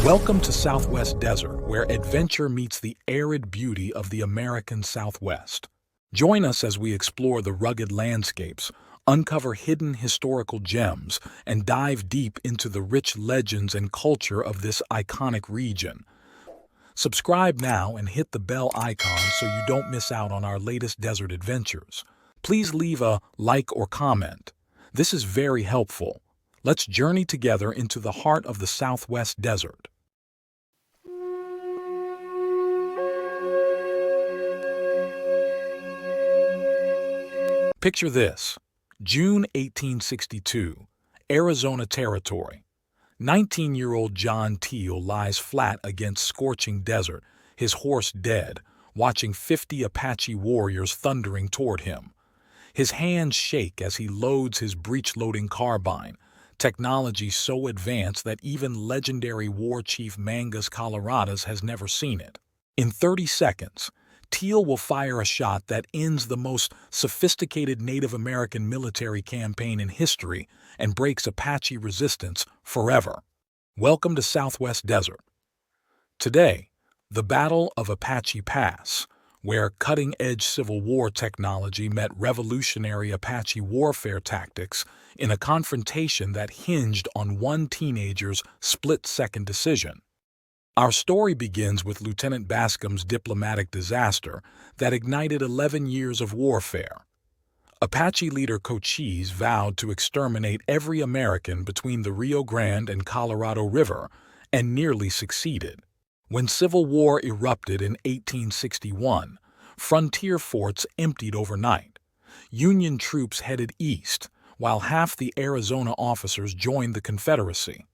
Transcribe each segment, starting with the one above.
Welcome to Southwest Desert, where adventure meets the arid beauty of the American Southwest. Join us as we explore the rugged landscapes, uncover hidden historical gems, and dive deep into the rich legends and culture of this iconic region. Subscribe now and hit the bell icon so you don't miss out on our latest desert adventures. Please leave a like or comment. This is very helpful. Let's journey together into the heart of the Southwest Desert. Picture this: June 1862, Arizona Territory. 19-year-old John Teal lies flat against scorching desert, his horse dead, watching 50 Apache warriors thundering toward him. His hands shake as he loads his breech-loading carbine, technology so advanced that even legendary war chief Mangas Coloradas has never seen it. In 30 seconds, Teal will fire a shot that ends the most sophisticated Native American military campaign in history and breaks Apache resistance forever. Welcome to Southwest Desert. Today, the Battle of Apache Pass, where cutting-edge Civil War technology met revolutionary Apache warfare tactics in a confrontation that hinged on one teenager's split-second decision. Our story begins with Lieutenant Bascom's diplomatic disaster that ignited 11 years of warfare. Apache leader Cochise vowed to exterminate every American between the Rio Grande and Colorado River and nearly succeeded. When Civil War erupted in 1861, frontier forts emptied overnight. Union troops headed east, while half the Arizona officers joined the Confederacy.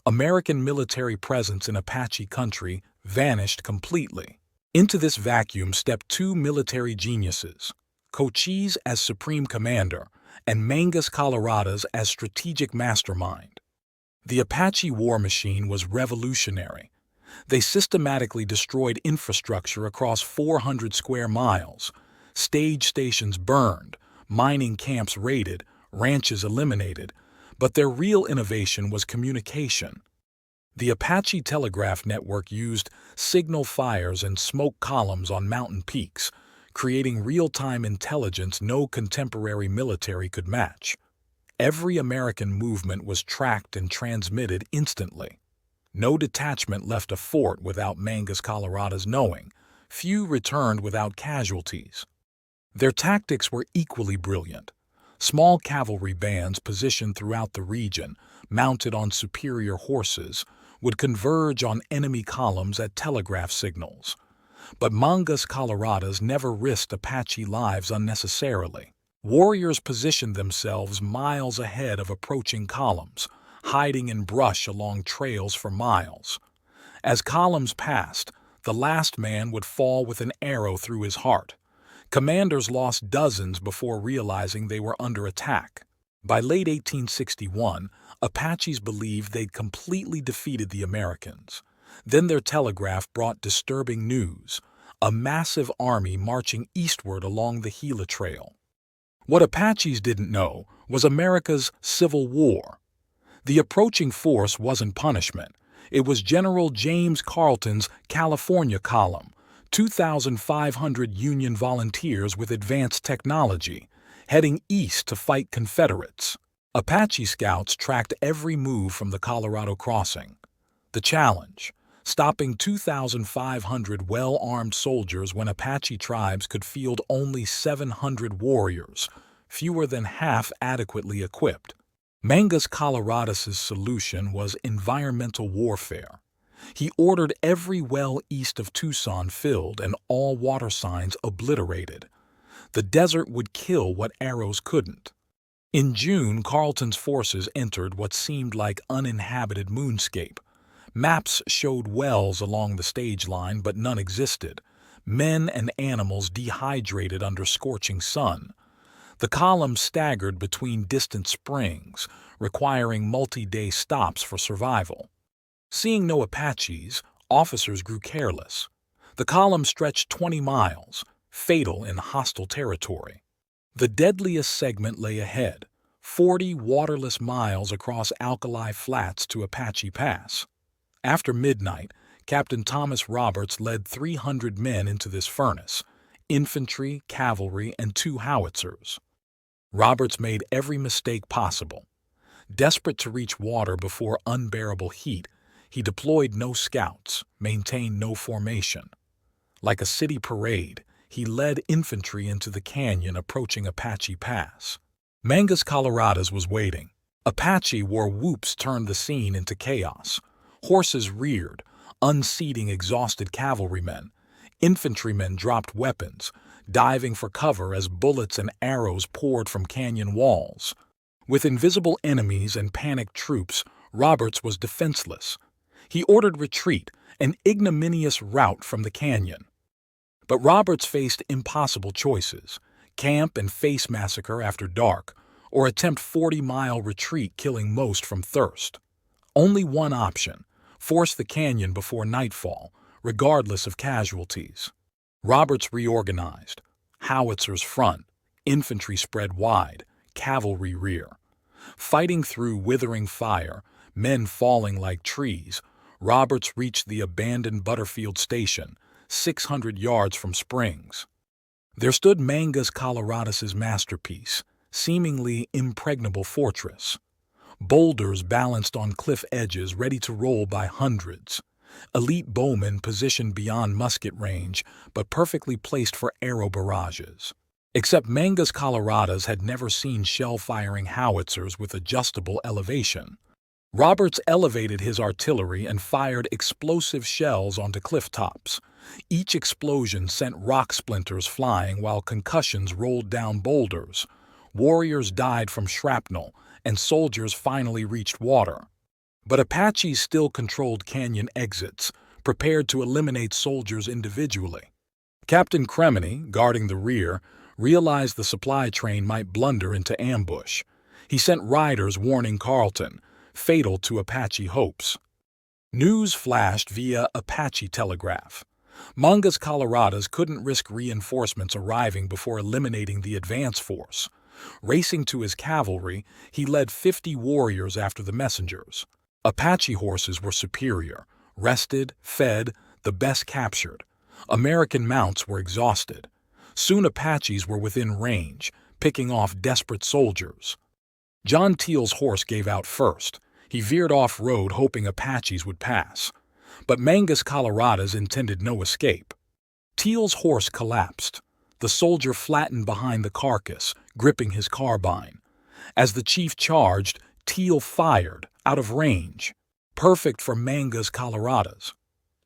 American military presence in Apache country vanished completely. Into this vacuum stepped two military geniuses, Cochise as supreme commander and Mangas Coloradas as strategic mastermind. The Apache war machine was revolutionary. They systematically destroyed infrastructure across 400 square miles. Stage stations burned, mining camps raided, ranches eliminated. But their real innovation was communication. The Apache telegraph network used signal fires and smoke columns on mountain peaks, creating real-time intelligence no contemporary military could match. Every American movement was tracked and transmitted instantly. No detachment left a fort without Mangas Coloradas knowing. Few returned without casualties. Their tactics were equally brilliant. Small cavalry bands positioned throughout the region, mounted on superior horses, would converge on enemy columns at telegraph signals. But Mangas Coloradas never risked Apache lives unnecessarily. Warriors positioned themselves miles ahead of approaching columns, hiding in brush along trails for miles. As columns passed, the last man would fall with an arrow through his heart. Commanders lost dozens before realizing they were under attack. By late 1861, Apaches believed they'd completely defeated the Americans. Then their telegraph brought disturbing news: a massive army marching eastward along the Gila Trail. What Apaches didn't know was America's Civil War. The approaching force wasn't punishment. It was General James Carleton's California Column, 2,500 Union volunteers with advanced technology, heading east to fight Confederates. Apache scouts tracked every move from the Colorado crossing. The challenge: stopping 2,500 well-armed soldiers when Apache tribes could field only 700 warriors, fewer than half adequately equipped. Mangas Coloradas's solution was environmental warfare. He ordered every well east of Tucson filled and all water signs obliterated. The desert would kill what arrows couldn't. In June, Carleton's forces entered what seemed like uninhabited moonscape. Maps showed wells along the stage line, but none existed. Men and animals dehydrated under scorching sun. The column staggered between distant springs, requiring multi-day stops for survival. Seeing no Apaches, officers grew careless. The column stretched 20 miles, fatal in hostile territory. The deadliest segment lay ahead, 40 waterless miles across alkali flats to Apache Pass. After midnight, Captain Thomas Roberts led 300 men into this furnace, infantry, cavalry, and 2 howitzers. Roberts made every mistake possible. Desperate to reach water before unbearable heat, he deployed no scouts, maintained no formation. Like a city parade, he led infantry into the canyon approaching Apache Pass. Mangas Coloradas was waiting. Apache war whoops turned the scene into chaos. Horses reared, unseating exhausted cavalrymen. Infantrymen dropped weapons, diving for cover as bullets and arrows poured from canyon walls. With invisible enemies and panicked troops, Roberts was defenseless. He ordered retreat, an ignominious rout from the canyon. But Roberts faced impossible choices: camp and face massacre after dark, or attempt 40-mile retreat killing most from thirst. Only one option: force the canyon before nightfall, regardless of casualties. Roberts reorganized. Howitzers front, infantry spread wide, cavalry rear. Fighting through withering fire, men falling like trees, Roberts reached the abandoned Butterfield Station, 600 yards from Springs. There stood Mangas Coloradas' masterpiece, seemingly impregnable fortress. Boulders balanced on cliff edges ready to roll by hundreds. Elite bowmen positioned beyond musket range, but perfectly placed for arrow barrages. Except Mangas Coloradas had never seen shell-firing howitzers with adjustable elevation. Roberts elevated his artillery and fired explosive shells onto cliff tops. Each explosion sent rock splinters flying while concussions rolled down boulders. Warriors died from shrapnel, and soldiers finally reached water. But Apaches still controlled canyon exits, prepared to eliminate soldiers individually. Captain Cremeny, guarding the rear, realized the supply train might blunder into ambush. He sent riders warning Carleton, fatal to Apache hopes. News flashed via Apache telegraph. Mangas Coloradas couldn't risk reinforcements arriving before eliminating the advance force. Racing to his cavalry, he led 50 warriors after the messengers. Apache horses were superior, rested, fed, the best captured. American mounts were exhausted. Soon Apaches were within range, picking off desperate soldiers. John Teal's horse gave out first. He veered off-road hoping Apaches would pass. But Mangas Coloradas intended no escape. Teal's horse collapsed. The soldier flattened behind the carcass, gripping his carbine. As the chief charged, Teal fired, out of range. Perfect for Mangas Coloradas.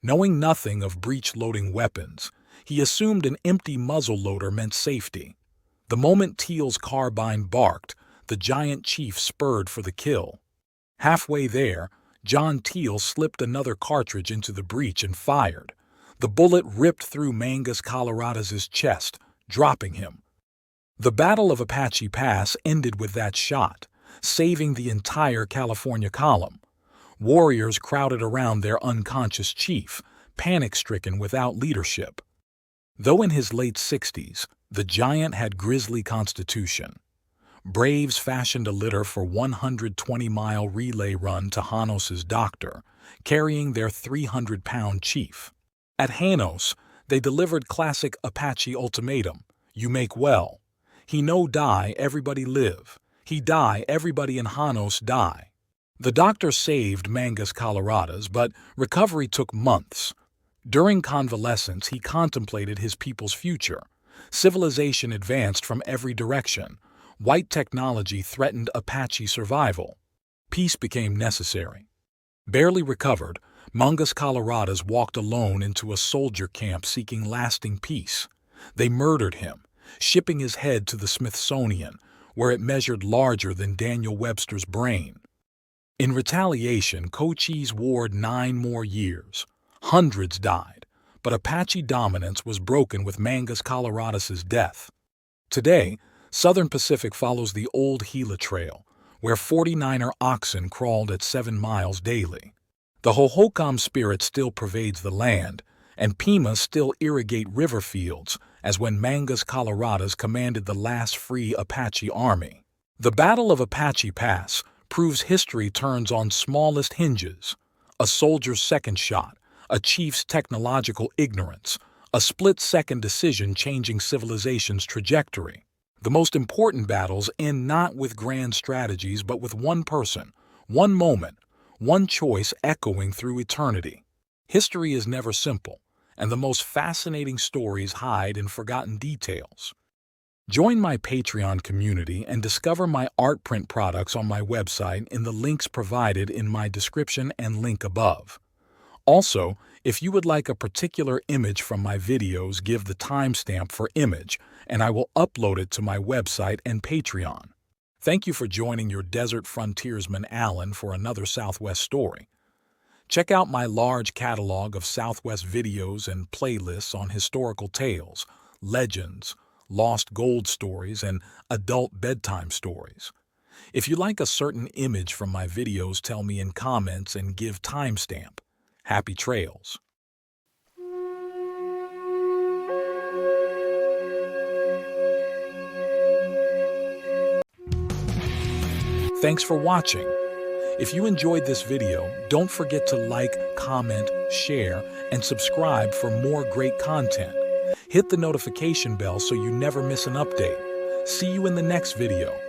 Knowing nothing of breech-loading weapons, he assumed an empty muzzle-loader meant safety. The moment Teal's carbine barked, the giant chief spurred for the kill. Halfway there, John Teal slipped another cartridge into the breech and fired. The bullet ripped through Mangas Coloradas' chest, dropping him. The Battle of Apache Pass ended with that shot, saving the entire California column. Warriors crowded around their unconscious chief, panic-stricken without leadership. Though in his late 60s, the giant had grisly constitution. Braves fashioned a litter for 120-mile relay run to Janos's doctor, carrying their 300-pound chief. At Janos, they delivered classic Apache ultimatum: you make well. He no die, everybody live. He die, everybody in Janos die. The doctor saved Mangas Coloradas, but recovery took months. During convalescence, he contemplated his people's future. Civilization advanced from every direction. White technology threatened Apache survival. Peace became necessary. Barely recovered, Mangas Coloradas walked alone into a soldier camp seeking lasting peace. They murdered him, shipping his head to the Smithsonian, where it measured larger than Daniel Webster's brain. In retaliation, Cochise warred 9 more years. Hundreds died, but Apache dominance was broken with Mangas Coloradas' death. Today, Southern Pacific follows the old Gila Trail, where 49er oxen crawled at 7 miles daily. The Hohokam spirit still pervades the land, and Pimas still irrigate river fields as when Mangas Coloradas commanded the last free Apache army. The Battle of Apache Pass proves history turns on smallest hinges. a soldier's second shot, a chief's technological ignorance, a split-second decision changing civilization's trajectory. The most important battles end not with grand strategies but with one person, one moment, one choice echoing through eternity. History is never simple, and the most fascinating stories hide in forgotten details. Join my Patreon community and discover my art print products on my website in the links provided in my description and link above. Also, if you would like a particular image from my videos, give the timestamp for image, and I will upload it to my website and Patreon. Thank you for joining your desert frontiersman Alan for another Southwest story. Check out my large catalog of Southwest videos and playlists on historical tales, legends, lost gold stories, and adult bedtime stories. If you like a certain image from my videos, tell me in comments and give timestamp. Happy trails! Thanks for watching. If you enjoyed this video, don't forget to like, comment, share, and subscribe for more great content. Hit the notification bell so you never miss an update. See you in the next video.